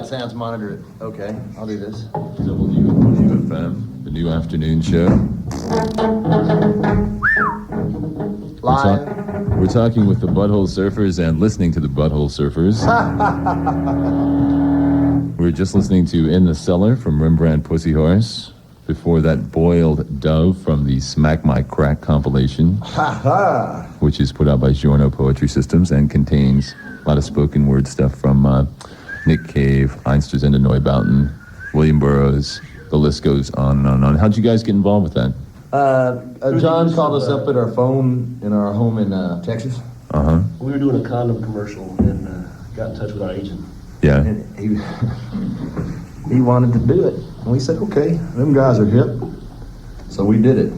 sounds monitor it. Okay, I'll do this. WFM, the new afternoon show. Live. We're talking with the Butthole Surfers and listening to the Butthole Surfers. We were just listening to In the Cellar from Rembrandt Pussy Horse. Before that, Boiled Dove from the Smack My Crack compilation, which is put out by Giorno Poetry Systems and contains a lot of spoken word stuff from Nick Cave, Einstürzende Neubauten, William Burroughs. The list goes on and on and on. How'd you guys get involved with that? John called us up at our phone in our home in Texas. Uh-huh. We were doing a condom commercial and got in touch with our agent. Yeah. And he wanted to do it. And we said, okay, them guys are hip. So we did it.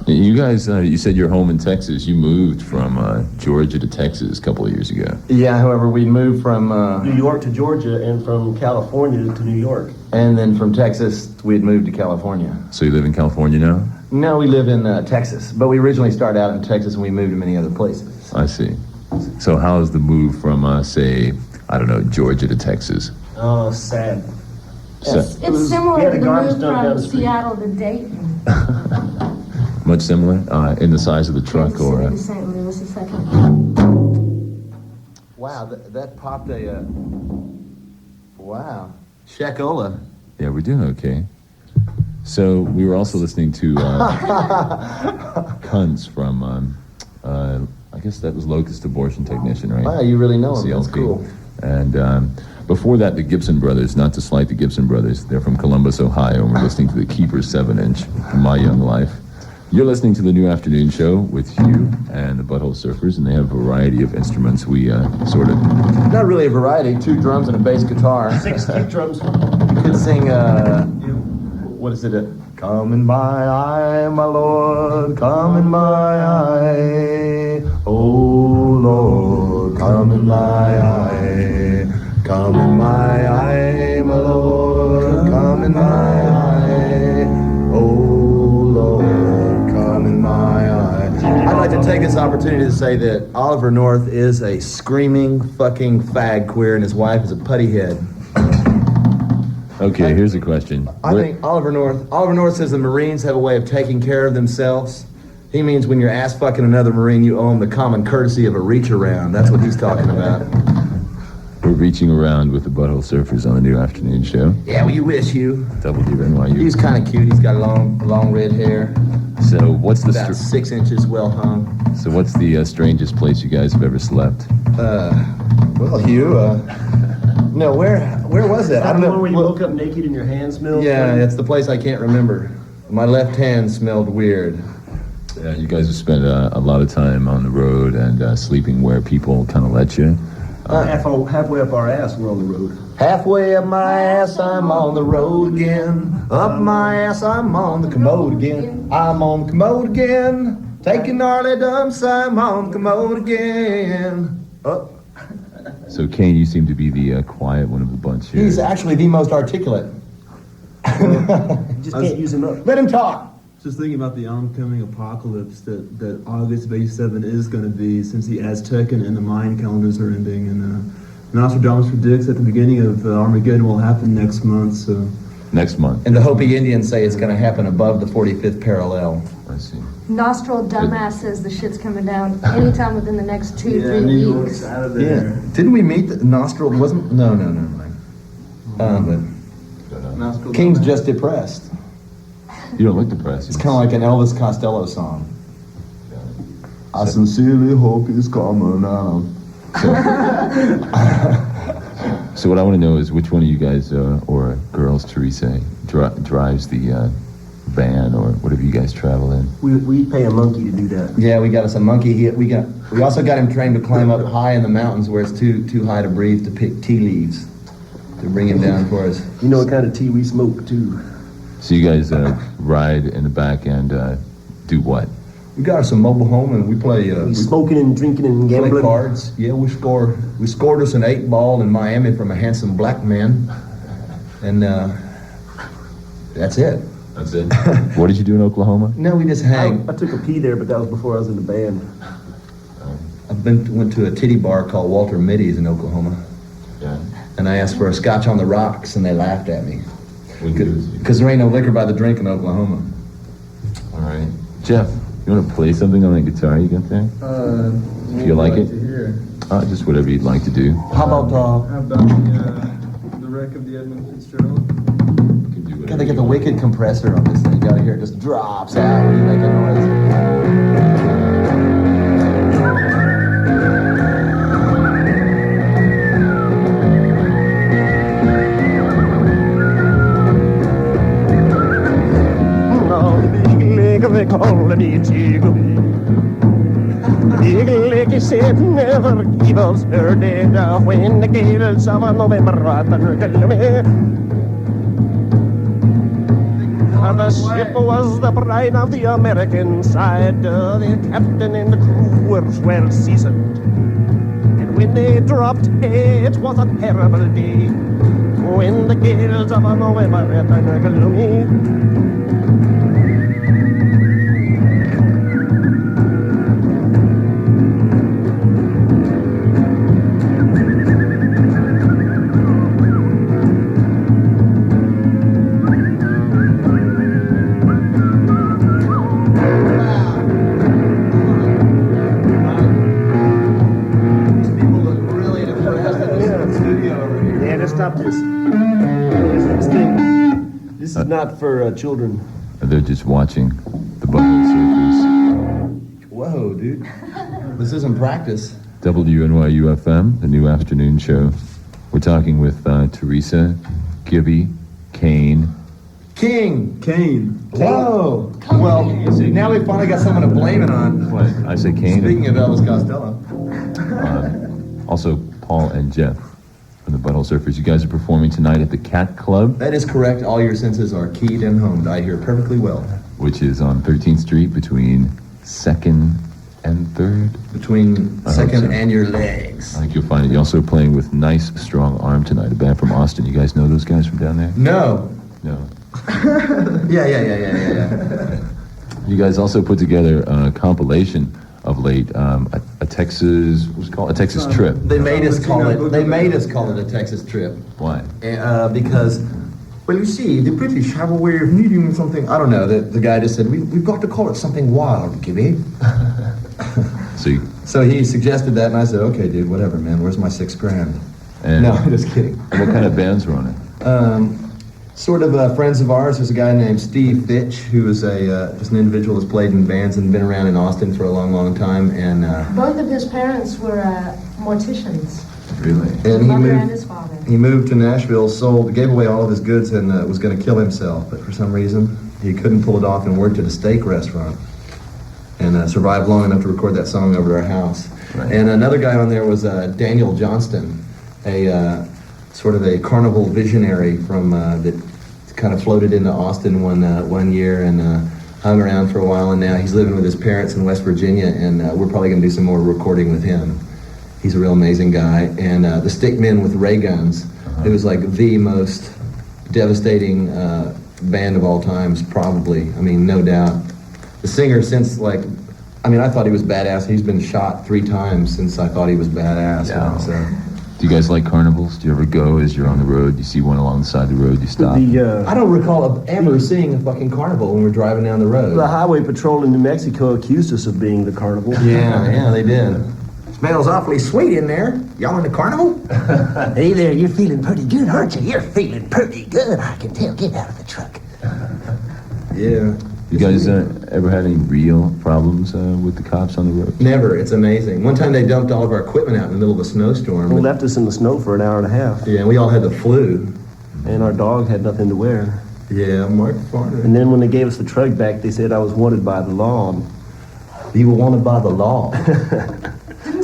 You guys, you said you're home in Texas. You moved from Georgia to Texas a couple of years ago. Yeah, however, we moved from... New York to Georgia and from California to New York. And then from Texas, we had moved to California. So you live in California now? No, we live in Texas. But we originally started out in Texas and we moved to many other places. I see. So how is the move from, say, I don't know, Georgia to Texas? Oh, sad. It's We similar had to a the garbage move dump down from the street. Seattle to Dayton. Much similar in the size of the truck Kansas or... City to St. Louis, the second. Wow, that popped a... wow. Shakola. Yeah, we're doing okay. So we were also listening to Cunts from, I guess that was Locust Abortion Technician, right? Wow, you really know him. That's CLP. cool. And before that, the Gibson Brothers, not to slight the Gibson Brothers, they're from Columbus, Ohio, and we're listening to the Keeper 7-inch from My Young Life. You're listening to the new afternoon show with Hugh and the Butthole Surfers, and they have a variety of instruments. We sort of... Not really a variety. 2 drums and a bass guitar. 6 kick drums. You could sing, what is it? Come in my eye, my Lord, come in my eye. Oh, Lord, come in my eye. Come in my eye, my Lord, come in my eye. Oh, Lord, come in my eye. I'd like to take this opportunity to say that Oliver North is a screaming fucking fag queer and his wife is a putty head. Okay, here's a question. I think Oliver North says the Marines have a way of taking care of themselves. He means when you're ass fucking another Marine, you owe him the common courtesy of a reach around. That's what he's talking about. We're reaching around with the Butthole Surfers on the new afternoon show. Yeah, well, you wish, Hugh. Double D NYU. He's kind of cute. He's got long red hair. So what's the About 6 inches well hung. so what's the strangest place you guys have ever slept? Well, Hugh, no, where was that? I don't know. Where you woke up naked and your hands smelled? Yeah, it's the place I can't remember. My left hand smelled weird. Yeah, you guys have spent a lot of time on the road and sleeping where people kind of let you. Halfway up our ass, we're on the road. Halfway up my ass, I'm on the road again. Up my ass, I'm on the commode again. I'm on the commode again. Taking gnarly dumps, I'm on the commode again. Oh. So, Kane, you seem to be the quiet one of the bunch here. He's actually the most articulate. Just can't use him up. Let him talk. Just thinking about the oncoming apocalypse that August of '87 is going to be, since the Aztecan and the Mayan calendars are ending, and Nostradamus predicts that the beginning of Armageddon will happen next month. So Next month. And the Hopi Indians say it's going to happen above the 45th parallel. I see. Nostril dumbass says the shit's coming down anytime within the next 2-3 New weeks. York's out of there. Didn't we meet the Nostril? Wasn't no. But King's just depressed. You don't look depressed. It's kind of like an Elvis Costello song. I sincerely hope he's coming out. So what I want to know is which one of you guys, or girls, Teresa, drives the van or whatever you guys travel in? We pay a monkey to do that. Yeah, we got us a monkey. We also got him trained to climb up high in the mountains where it's too high to breathe to pick tea leaves to bring him down for us. You know what kind of tea we smoke, too. So you guys ride in the back and do what? We got us a mobile home and we play. We smoking and drinking and Play gambling. cards. Yeah, we scored us an 8-ball in Miami from a handsome black man, and that's it. That's it. What did you do in Oklahoma? No, we just hang. I took a pee there, but that was before I was in the band. I went to a titty bar called Walter Mitty's in Oklahoma, Yeah. and and I asked for a scotch on the rocks, and they laughed at me. What good is it? Because there ain't no liquor by the drink in Oklahoma. All right. Jeff, you want to play something on that guitar you got there? If you like it? Just whatever you'd like to do. How about, How about the wreck of the Edmund Fitzgerald? You can do whatever gotta get you the want. wicked compressor on this thing. You gotta hear it just drops out when you make a noise. They call me Tiggle. Eagle Lake said never give us her dead when the gales of November the ship was the pride of the American side. The captain and the crew were well seasoned. And when they dropped, it was a terrible day. When the gales of November gloomy. Stop this. This is not for children. They're just watching the Butthole Surfers. Whoa, dude. This isn't practice. WNYU FM, the new afternoon show. We're talking with Teresa, Gibby, Kane. King. Kane. Whoa. Well, now we finally got someone to blame it on. What? I say Kane? Speaking of Elvis Costello. Also, Paul and Jeff from the Butthole Surfers. You guys are performing tonight at the Cat Club, That is correct. All your senses are keyed and homed. I hear perfectly well. which is on 13th Street between 2nd and 3rd. Between I hope second so. and your legs. I think you'll find it. You're also playing with Nice Strong Arm tonight, a band from Austin. You guys know those guys from down there? No. No. Yeah. You guys also put together a compilation of late, a Texas, what's it called? A Texas trip. They made us call it. They made us call it a Texas trip. Why? Because, well, you see, the British have a way of needing something. I don't know. The guy just said we've got to call it something wild, Gibby. So he suggested that, and I said, okay, dude, whatever, man. Where's my $6,000? And No, I'm just kidding. what kind of bands were on it? Sort of friends of ours. There's a guy named Steve Fitch, who is just an individual who's played in bands and been around in Austin for a long, long time. And Both of his parents were morticians. Really? and he Mother and moved. his father. He moved to Nashville, gave away all of his goods, and was going to kill himself. But for some reason, he couldn't pull it off and worked at a steak restaurant. And survived long enough to record that song over at our house. Right. And another guy on there was Daniel Johnston, a sort of a carnival visionary from that kind of floated into Austin one year and hung around for a while. And now he's living with his parents in West Virginia, and we're probably going to do some more recording with him. He's a real amazing guy. And the Stickmen with Ray Guns, it was like the most devastating band of all times, probably. I mean, no doubt. The singer, I thought he was badass. He's been shot 3 times since I thought he was badass. Yeah. So. Do you guys like carnivals? Do you ever go as you're on the road? You see one along the side of the road, you stop? I don't recall ever seeing a fucking carnival when we're driving down the road. The highway patrol in New Mexico accused us of being the carnival. Yeah, they did. Smells awfully sweet in there. Y'all in the carnival? Hey there, you're feeling pretty good, aren't you? You're feeling pretty good, I can tell. Get out of the truck. Yeah. You guys ever had any real problems with the cops on the road? Never. It's amazing. One time they dumped all of our equipment out in the middle of a snowstorm. They left us in the snow for an hour and a half, Yeah, we all had the flu. and our dog had nothing to wear. Yeah, Mark Farner. And then when they gave us the truck back, they said I was wanted by the law. You were wanted by the law.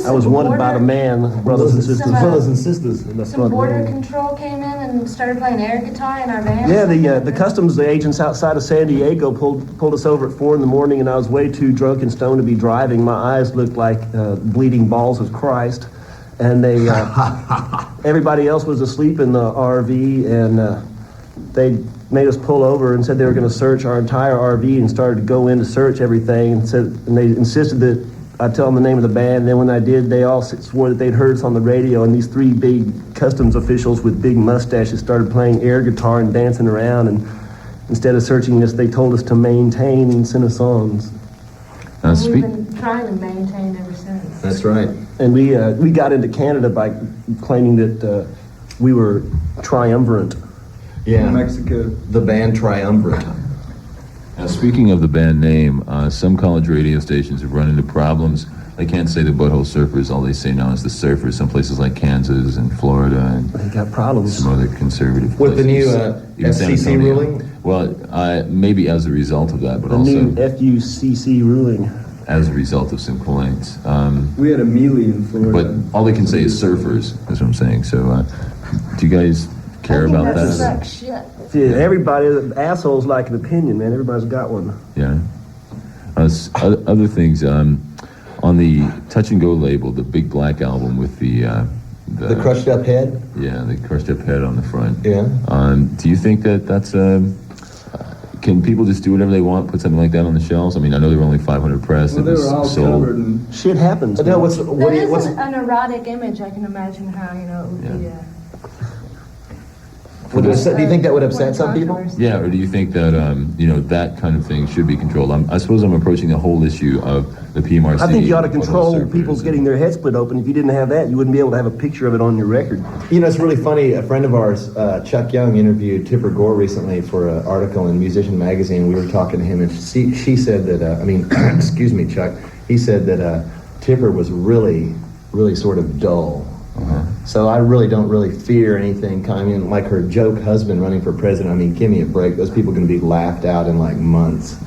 I was wanted by the man, brothers and sisters. Brothers and sisters. in the Some front border row. control came in and started playing air guitar in our van. Yeah, the customs agents outside of San Diego pulled us over at 4 a.m, and I was way too drunk and stoned to be driving. My eyes looked like bleeding balls of Christ, and they everybody else was asleep in the RV, and they made us pull over and said they were going to search our entire RV and started to go in to search everything, and they insisted that I'd tell them the name of the band. And then when I did, they all swore that they'd heard us on the radio. And these three big customs officials with big mustaches started playing air guitar and dancing around. And instead of searching us, they told us to maintain and send us songs. We've Speak. been trying to maintain ever since. That's right. And we got into Canada by claiming that we were triumvirate. Yeah. Mexico. The band Triumvirate. Now, speaking of the band name, some college radio stations have run into problems. They can't say the Butthole Surfers. All they say now is the Surfers. Some places like Kansas and Florida and They got problems. some other conservative With the places. new Even San FCC Antonio. ruling? Well, maybe as a result of that, but The also new FUCC ruling. as a result of some complaints. We had a melee in But Florida. all they can say is surfers. That's what I'm saying. So, do you guys care about that that? sucks shit. See, everybody, the assholes like an opinion, man. Everybody's got one. Yeah. Other things. On the Touch and Go label, the Big Black album with the Crushed Up Head? yeah, the crushed up head on the front. Yeah. Do you think that that's can people just do whatever they want, put something like that on the shelves? I mean, I know there were only 500 press. Well, It they was were all sold. covered in. Shit happens. No, man. what That do you, is what's, an erotic image. I can imagine how, it would be. do you think that would upset some people? Yeah, or do you think that that kind of thing should be controlled? I suppose I'm approaching the whole issue of the PMRC. I think you ought to Butthole control Surfers people's and- getting their head split open. If you didn't have that, you wouldn't be able to have a picture of it on your record. You know, it's really funny. A friend of ours, Chuck Young, interviewed Tipper Gore recently for an article in Musician Magazine. We were talking to him, and she said that, excuse me, Chuck, he said that Tipper was really, really sort of dull. So I really don't really fear anything coming, like her joke husband running for president. I mean, give me a break. Those people are going to be laughed out in like months.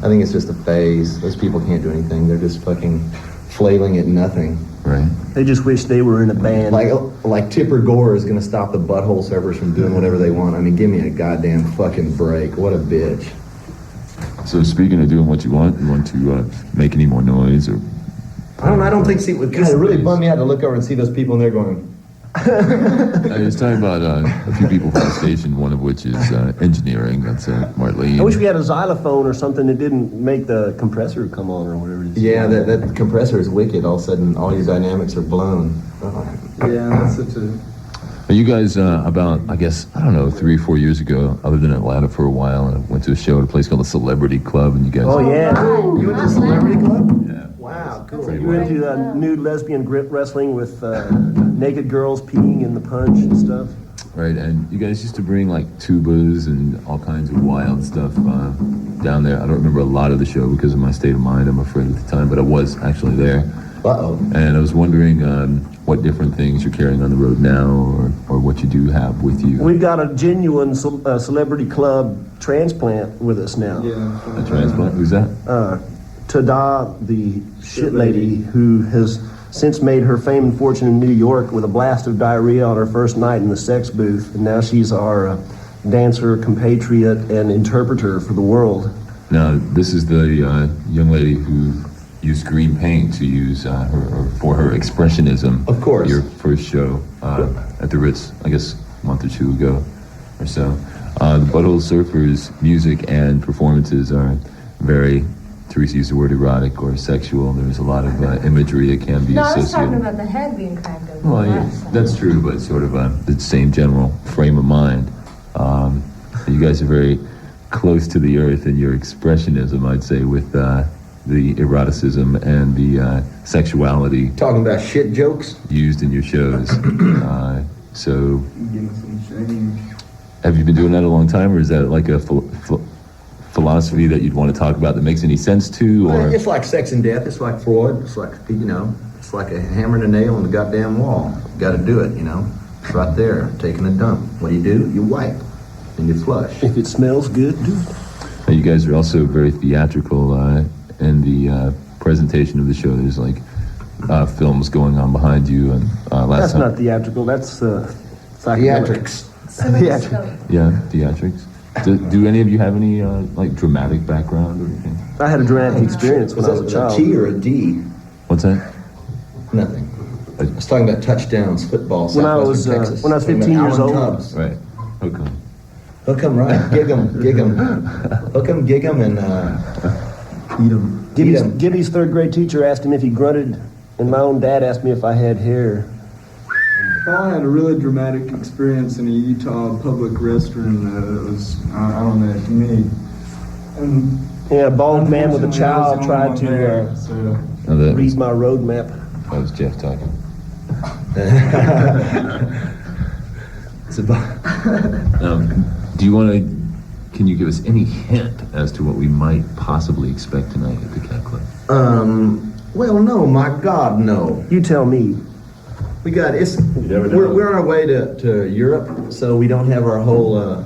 I think it's just a phase. Those people can't do anything. They're just fucking flailing at nothing. Right. They just wish they were in a band. Like Tipper Gore is going to stop the Butthole Surfers from doing whatever they want. I mean, give me a goddamn fucking break. What a bitch. So speaking of doing what you want to make any more noise or? I don't think, it really bummed me out to look over and see those people in there going, I was talking about a few people from the station, one of which is engineering. That's Marlene. I wish we had a xylophone or something that didn't make the compressor come on or whatever it is. yeah, that compressor is wicked. All of a sudden, all your dynamics are blown. Yeah, that's such a. Are you guys about, I guess, I don't know, 3 or 4 years ago, other than Atlanta for a while, and I went to a show at a place called the Celebrity Club, and you guys... Oh, yeah. You went to Celebrity Club? Yeah. Wow, cool. Pretty You went to nude lesbian grip wrestling with naked girls peeing in the punch and stuff. Right, and you guys used to bring like tubas and all kinds of wild stuff down there. I don't remember a lot of the show because of my state of mind, I'm afraid, at the time, but I was actually there. Uh-oh. And I was wondering what different things you're carrying on the road now, or what you do have with you. We've got a genuine Celebrity Club transplant with us now. Yeah. A transplant? Who's that? Tada, the shit lady, who has since made her fame and fortune in New York with a blast of diarrhea on her first night in the sex booth, and now she's our dancer, compatriot, and interpreter for the world. Now, this is the young lady who used green paint to use for her expressionism. Of course. Your first show at the Ritz, I guess, a month or two ago or so. The Butthole Surfers' music and performances are very, Teresa used the word erotic or sexual. There's a lot of imagery that can be No, I was associated. talking about the head being cracked open. Well, yeah, that's true, but sort of the same general frame of mind. You guys are very close to the earth in your expressionism, I'd say, with the eroticism and the sexuality Talking about shit jokes? used in your shows. So, Getting some shame. have you been doing that a long time, or is that like a philosophy that you'd want to talk about that makes any sense to, or? It's like sex and death. It's like Freud. It's like, it's like a hammer and a nail on the goddamn wall. You got to do it, It's right there, taking a dump. What do? You wipe and you flush. If it smells good, do it. You guys are also very theatrical in the presentation of the show. There's like films going on behind you, and last That's time, not theatrical, that's psychedelic. Theatrics. Cinemascope. yeah, theatrics. Do any of you have any like dramatic background or anything? I had a dramatic experience when I was a a child. T or a D? What's that? Nothing. I was talking about touchdowns, football, When I was, Southwestern Texas. when I was Talking 15 about years Alan old. Tubbs. Right. Okay. Hook 'em right, gig 'em, and Eat 'em. Gibby's third grade teacher asked him if he grunted, and my own dad asked me if I had hair. I had a really dramatic experience in a Utah public restroom that was, I don't know, to me. And Yeah, a bald man with a unfortunately, I child was the tried only one to there, so. Now that read my road map. was Jeff talking. It's about, Do you want to? Can you give us any hint as to what we might possibly expect tonight at the Cat Club? well, no, my God, no. You tell me. We got it's. never know. We're on our way to Europe, so we don't have our whole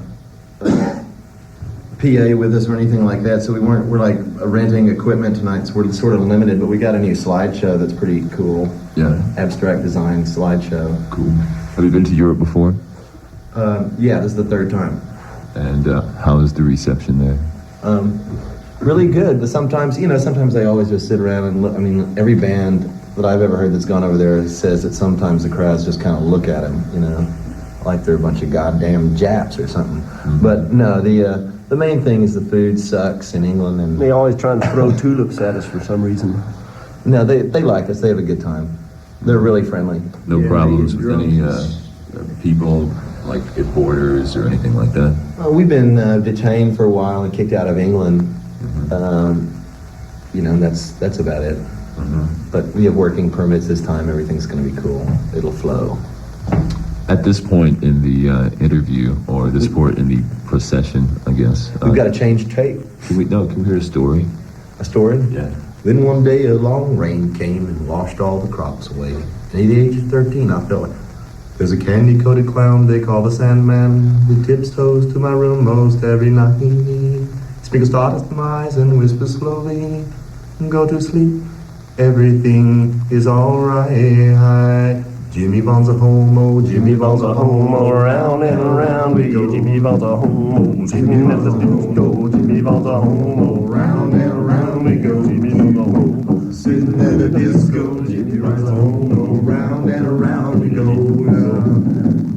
PA with us or anything like that. So we're like renting equipment tonight, so we're sort of limited. But we got a new slideshow that's pretty cool. Yeah, Abstract design slideshow. cool. Have you been to Europe before? Yeah, this is the third time. And how is the reception there? Really good, but sometimes they always just sit around and look. I mean, every band that I've ever heard that's gone over there says that sometimes the crowds just kind of look at them, like they're a bunch of goddamn Japs or something. Mm-hmm. But no, the main thing is the food sucks in England, and They always trying to throw tulips at us for some reason. no, they like us. They have a good time. They're really friendly. No Yeah, problems the with any drums. people, like at borders or anything like that? We've been detained for a while and kicked out of England. That's about it. But we have working permits this time. Everything's going to be cool. It'll flow. At this point in the interview, or this point in the procession, I guess. We've got to change tape. Can we hear a story? A story? Yeah. Then one day a long rain came and washed all the crops away. At the age of 13, I felt like there's a candy-coated clown they call the Sandman who tips toes to my room most every night. Sprinkles stardust in my eyes and whispers slowly, go to sleep. Everything is alright. Jimmy Vaughn's a homo, Jimmy Vaughn's a homo, around and around we go. Jimmy Vaughn's a homo, sitting at the disco. Jimmy Vaughn's a homo, round and around we go. Jimmy Vaughn's a homo. Sitting at a disco, Jimmy Vaughn's a homo, round and around we go.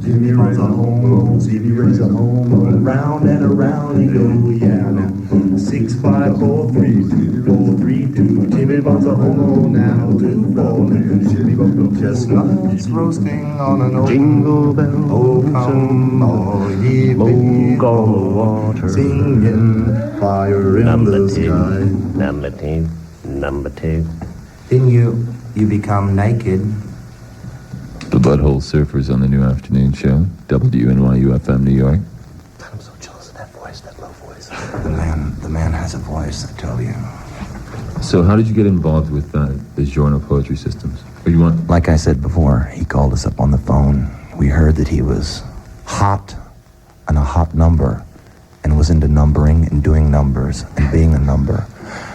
Jimmy Vaughn's a homo, Jimmy Vaughn's a homo, round and around we go. Yeah, now 6 5 4 3 2 4 3 2. Jimmy Vaughn's a homo now 2 4. Jimmy Vaughn's chestnuts roasting on an old Jingle bells, oh come all ye smoke on the water. singing fire in the sky. Number two. Then you become naked. The Butthole Surfers on the New Afternoon Show, WNYU FM New York. I'm so jealous of that voice, that low voice. The man has a voice, I tell you. So how did you get involved with the Giorno Poetry Systems? Or you want? Like I said before, he called us up on the phone. We heard that he was hot and a hot number and was into numbering and doing numbers and being a number.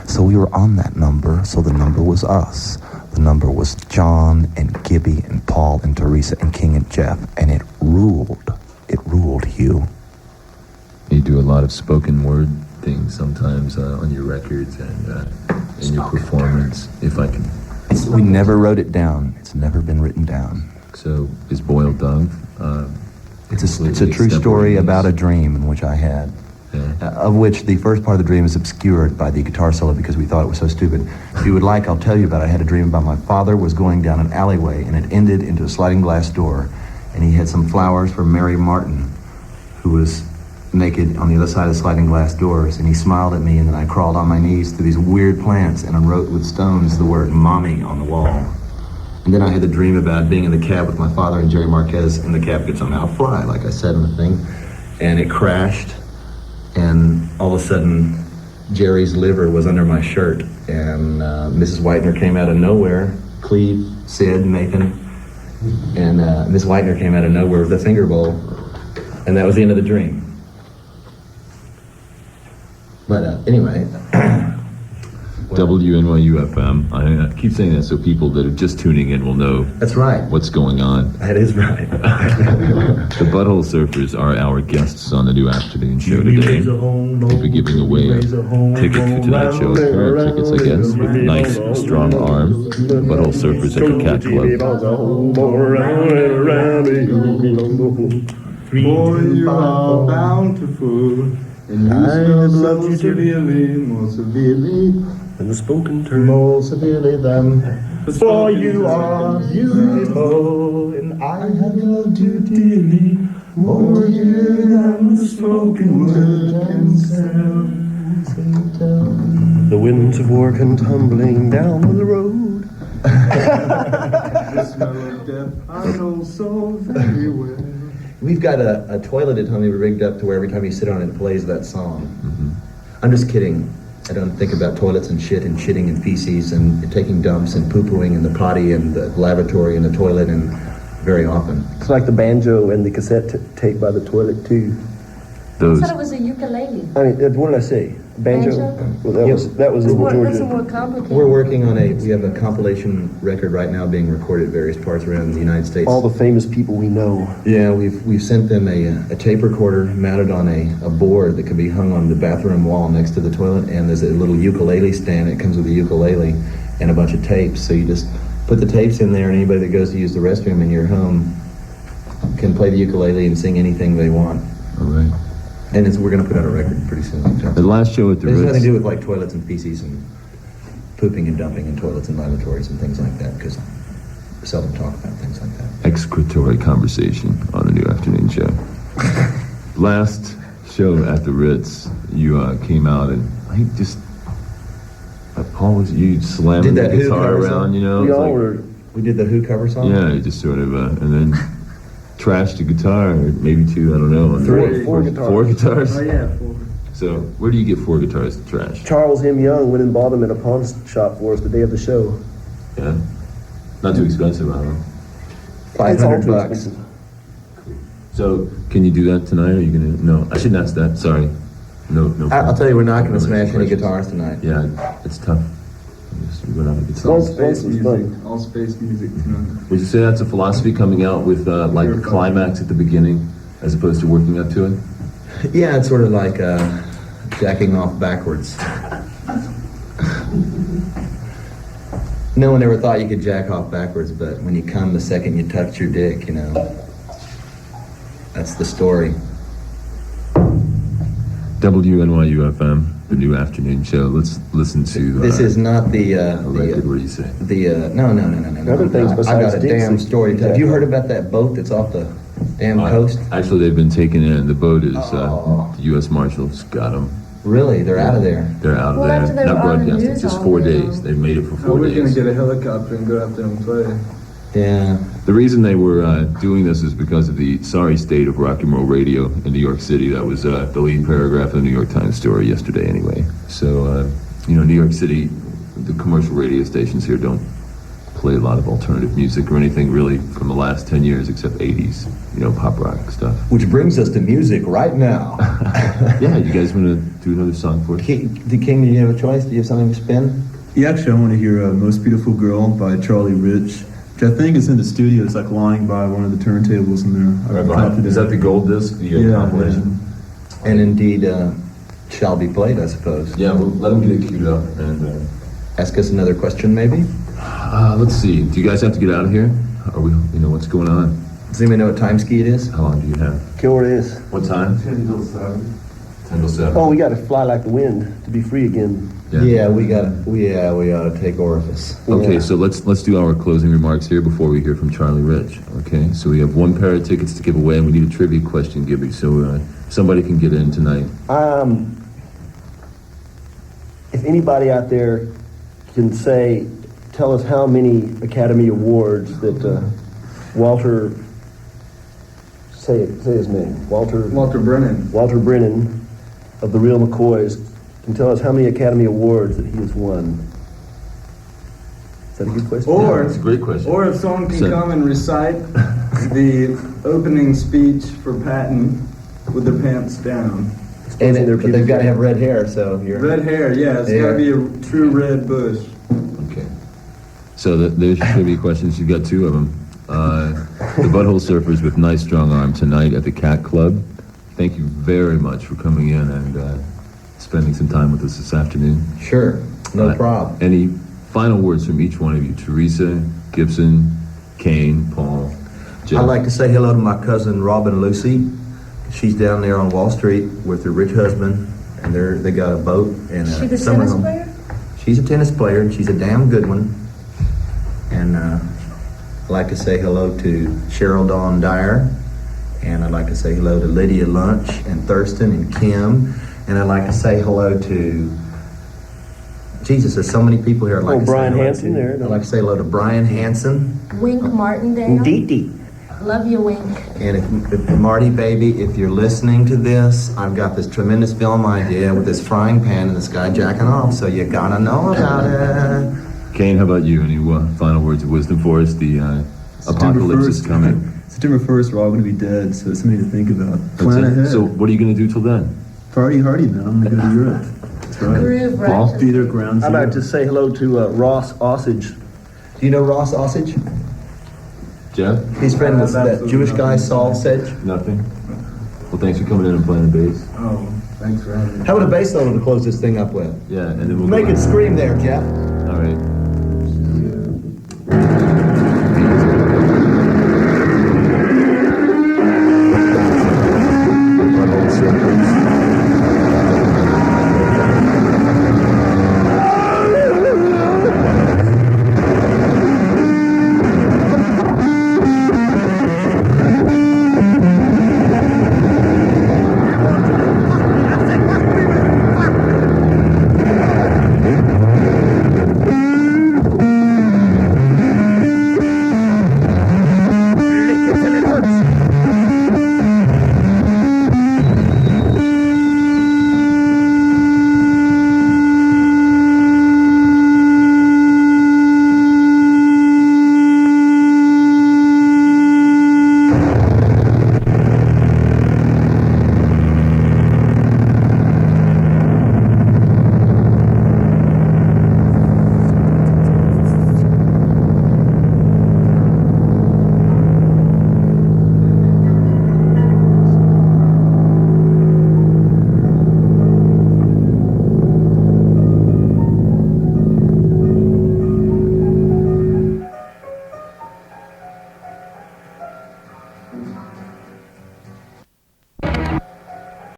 So we were on that number, so the number was us. The number was John and Gibby and Paul and Teresa and King and Jeff, and it ruled. It ruled, Hugh. You do a lot of spoken word things sometimes on your records and in your performance, if I can. We never wrote it down. It's never been written down. So is Boiled Dove? It's a true story about a dream in which I had. Yeah. Of which the first part of the dream is obscured by the guitar solo because we thought it was so stupid. If you would like, I'll tell you about it. I had a dream about my father was going down an alleyway and it ended into a sliding glass door, and he had some flowers for Mary Martin, who was naked on the other side of the sliding glass doors, and he smiled at me, and then I crawled on my knees through these weird plants and I wrote with stones the word mommy on the wall. And then I had the dream about being in the cab with my father and Jerry Marquez, and the cab could somehow fly, like I said in the thing, and it crashed. And all of a sudden, Jerry's liver was under my shirt, and Mrs. Whitener came out of nowhere. Cleve, Sid, Nathan, and Miss Whitener came out of nowhere with a finger bowl, and that was the end of the dream. But anyway, WNYU FM. I keep saying that so people that are just tuning in will know that's right. what's going on. That is right. The Butthole Surfers are our guests on the New Afternoon Show today. We'll be giving away tickets for tonight's show, pair of tickets, I guess, with nice, strong arm. Butthole Surfers at the Cat Club. Boy, you are bountiful, and you I have smell loved so you too. severely, more severely And the spoken term. more severely than. For you are beautiful, and I have loved you dearly, more dearly than the spoken word can tell. The winds of war come tumbling down the road. The smell of death I know so very well. We've got a toilet at home we rigged up to where every time you sit on it, it plays that song. I'm just kidding. I don't think about toilets and shit and shitting and feces and taking dumps and poo-pooing in the potty and the lavatory and the toilet and very often. It's like the banjo and the cassette tape by the toilet too. I Those. thought it was a ukulele. I mean, what did I say? Banjo? Banjo? Well, that was in That's Georgia. more complicated. We're working on we have a compilation record right now being recorded at various parts around the United States. All the famous people we know. Yeah, we've sent them a tape recorder mounted on a board that can be hung on the bathroom wall next to the toilet, and there's a little ukulele stand that comes with a ukulele and a bunch of tapes. So you just put the tapes in there, and anybody that goes to use the restroom in your home can play the ukulele and sing anything they want. All right. And we're going to put out a record pretty soon. The last show at the It has nothing Ritz. to do with like toilets and feces and pooping and dumping in toilets and lavatories and things like that, because we seldom talk about things like that. Excretory conversation on the New Afternoon Show. Last show at the Ritz, you came out and I just Paul was you slamming Did the that Who guitar cover around, song? you know. We it's all like- were. We did the Who cover song? Yeah, you just sort of and then trashed the guitar, or maybe two, I don't know. on the- Four guitars. Four guitars. Oh yeah, 4. So where do you get 4 guitars to trash? Charles M. Young went and bought them at a pawn shop for us the day of the show. Yeah, not too expensive, I don't know. It's all $500 too bucks. expensive. So can you do that tonight? Or are you gonna? No, I shouldn't ask that. Sorry. No. I'll tell you, we're not going to No smash any questions. guitars tonight. Yeah, it's tough. We're not a good All song. space was music. fun. All space music tonight. Would you say that's a philosophy coming out with like the climax at the beginning, as opposed to working up to it? Yeah, it's sort of like jacking off backwards. No one ever thought you could jack off backwards, but when you come the second you touch your dick, you know, that's the story. WNYU-FM, the New Afternoon Show. Let's listen to. This is not the a record. What do you say? no. Other things I besides got a damn Dixie. story to tell. Have you heard about that boat that's off the damn coast? Actually, they've been taken in. The boat is Oh. the U.S. Marshals got them. Really? They're out of there. They're out of Well, after there. they Not were on the broadcasting. news Just all 4 day days. long. They've made it for Oh, 4 we're days. gonna get a helicopter and go out there and play. Yeah. The reason they were doing this is because of the sorry state of rock and roll radio in New York City. That was the lead paragraph of the New York Times story yesterday anyway. So, New York City, the commercial radio stations here don't play a lot of alternative music or anything really from the last 10 years except 80s, pop rock stuff. Which brings us to music right now. Yeah, you guys want to do another song for us? King, do you have a choice? Do you have something to spin? Yeah, actually, I want to hear Most Beautiful Girl by Charlie Rich, which I think is in the studio. It's like lying by one of the turntables in there. I'm confident. Is that the gold disc? The Yeah, compilation? And indeed, shall be played, I suppose. Yeah, well, let them get it queued up. And Ask us another question, maybe? let's see. Do you guys have to get out of here? Are we? What's going on? Does anybody know what time ski it is? How long do you have? Kill it is. What time? 10 till 7. 10 till 7. Oh, we got to fly like the wind to be free again. Yeah, we ought to take orifice. Okay, Yeah. so let's do our closing remarks here before we hear from Charlie Rich. Okay, so we have 1 pair of tickets to give away, and we need a trivia question, Gibby. So somebody can get in tonight. If anybody out there can tell us how many Academy Awards that Walter, say his name, Walter Brennan. Brennan of the Real McCoys can tell us how many Academy Awards that he has won. Is that a good question? Or That's a great question. Or if someone can So- come and recite the opening speech for Patton with their pants down. And Exposing their but they've pubic got to hair. have red hair, so you're... Red hair, yeah, it's Yeah. gotta be a true red bush. Okay. So there's your trivia questions. You've got 2 of them. The Butthole Surfers with Nice Strong Arm tonight at the Cat Club. Thank you very much for coming in and spending some time with us this afternoon. Sure, no problem. Any final words from each one of you? Teresa, Gibson, Kane, Paul, Jeff. I'd like to say hello to my cousin Robin Lucy. She's down there on Wall Street with her rich husband, and they got a boat and Is she a the summer tennis home. player? She's a tennis player, and she's a damn good one. And I'd like to say hello to Cheryl Dawn Dyer, and I'd like to say hello to Lydia Lunch and Thurston and Kim, and I'd like to say hello to Jesus. There's so many people here. I'd like to Brian say hello Hansen to. there. I'd like to say hello to Brian Hansen. Wink Martindale. Dee Dee. Love you, Wink. And if Marty, baby, if you're listening to this, I've got this tremendous film idea with this frying pan and this guy jacking off, so you gotta know about it. Kane, how about you? Any final words of wisdom for us? The apocalypse is coming. September 1st, we're all going to be dead, so it's something to think about. That's Plan it. ahead. So what are you going to do till then? Party hardy, man. I'm going to go to Europe. That's right. Groove Paul? right. Be their ground I'd zero. like to say hello to Ross Osage. Do you know Ross Osage? Jeff? He's friend with that Jewish guy, Saul Sedge. Nothing? Well, thanks for coming in and playing the bass. Oh, thanks for having me. How about a bass solo to close this thing up with? Yeah, and then we'll Make go it scream there, Jeff. All right.